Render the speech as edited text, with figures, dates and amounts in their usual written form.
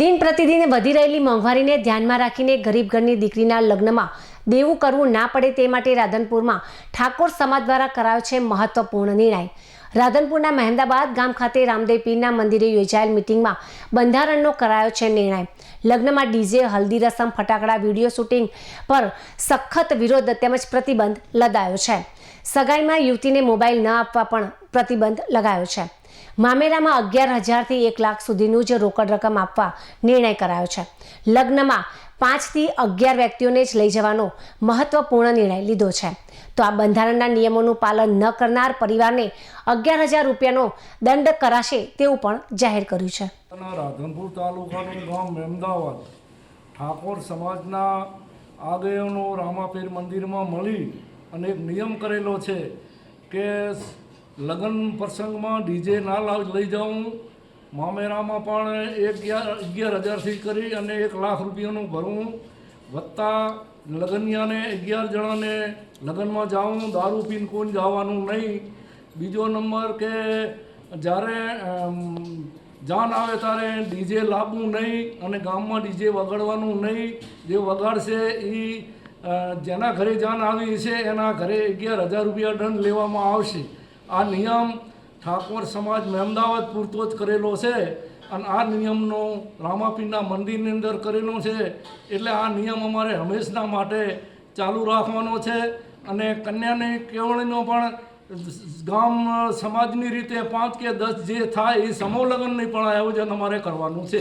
દિન પ્રતિદિન વધી રહેલી મોંઘવારીને ધ્યાનમાં રાખીને ગરીબ ઘરની દીકરીના લગ્નમાં દેવું કરવું ના પડે તે માટે રાધનપુરમાં ઠાકોર સમાજ દ્વારા કરાયો છે મહત્વપૂર્ણ નિર્ણય। રાધનપુરના મહેમદાબાદ ગામ ખાતે રામદેવ પીરના મંદિરે યોજાયેલ મિટિંગમાં બંધારણનો કરાયો છે નિર્ણય। લગ્નમાં ડીજે, હલ્દી રસમ, ફટાકડા, વિડીયો શૂટિંગ પર સખત વિરોધ તેમજ પ્રતિબંધ લદાયો છે। સગાઈમાં યુવતીને મોબાઈલ ન આપવા પણ પ્રતિબંધ લગાયો છે। મામેરામાં 11,000 થી 1 લાખ સુધીનું જ રોકડ રકમ આપવા નિર્ણય કરાયો છે। લગ્નમાં 5 થી 11 વ્યક્તિઓને જ લઈ જવાનો મહત્વપૂર્ણ નિર્ણય લીધો છે। તો આ બંધારણના નિયમોનું પાલન ન કરનાર પરિવારને 11,000 રૂપિયાનો દંડ કરાશે તેવું પણ જાહેર કર્યું છે। રાધનપુર તાલુકાનું ગામ મહેમદાબાદ ઠાકોર સમાજના આગેવાનો રામાપીર મંદિરમાં મળી અને એક નિયમ કરેલો છે કે લગ્ન પ્રસંગમાં ડીજે ના લઈ જાઉં। મામેરામાં પણ 11,000થી કરી અને 1 લાખ રૂપિયાનું ભરવું, વત્તા લગ્નિયાને 11 જણાને લગ્નમાં જાઉં, દારૂ પીને કોઈ જવાનું નહીં। બીજો નંબર કે જ્યારે જાન આવે ત્યારે ડીજે લાવવું નહીં અને ગામમાં ડીજે વગાડવાનું નહીં। જે વગાડશે એ જેના ઘરે જાન આવી છે એના ઘરે 11,000 રૂપિયા દંડ લેવામાં આવશે। આ નિયમ ઠાકોર સમાજ મહેમદાવાદ પૂરતો જ કરેલો છે અને આ નિયમનો રામાપીરના મંદિરની અંદર કરેલો છે। એટલે આ નિયમ અમારે હંમેશના માટે ચાલુ રાખવાનો છે અને કન્યાની કેળવણીનો પણ ગામ સમાજની રીતે 5 કે 10 જે થાય એ સમૂહ લગ્નની પણ આયોજન અમારે કરવાનું છે।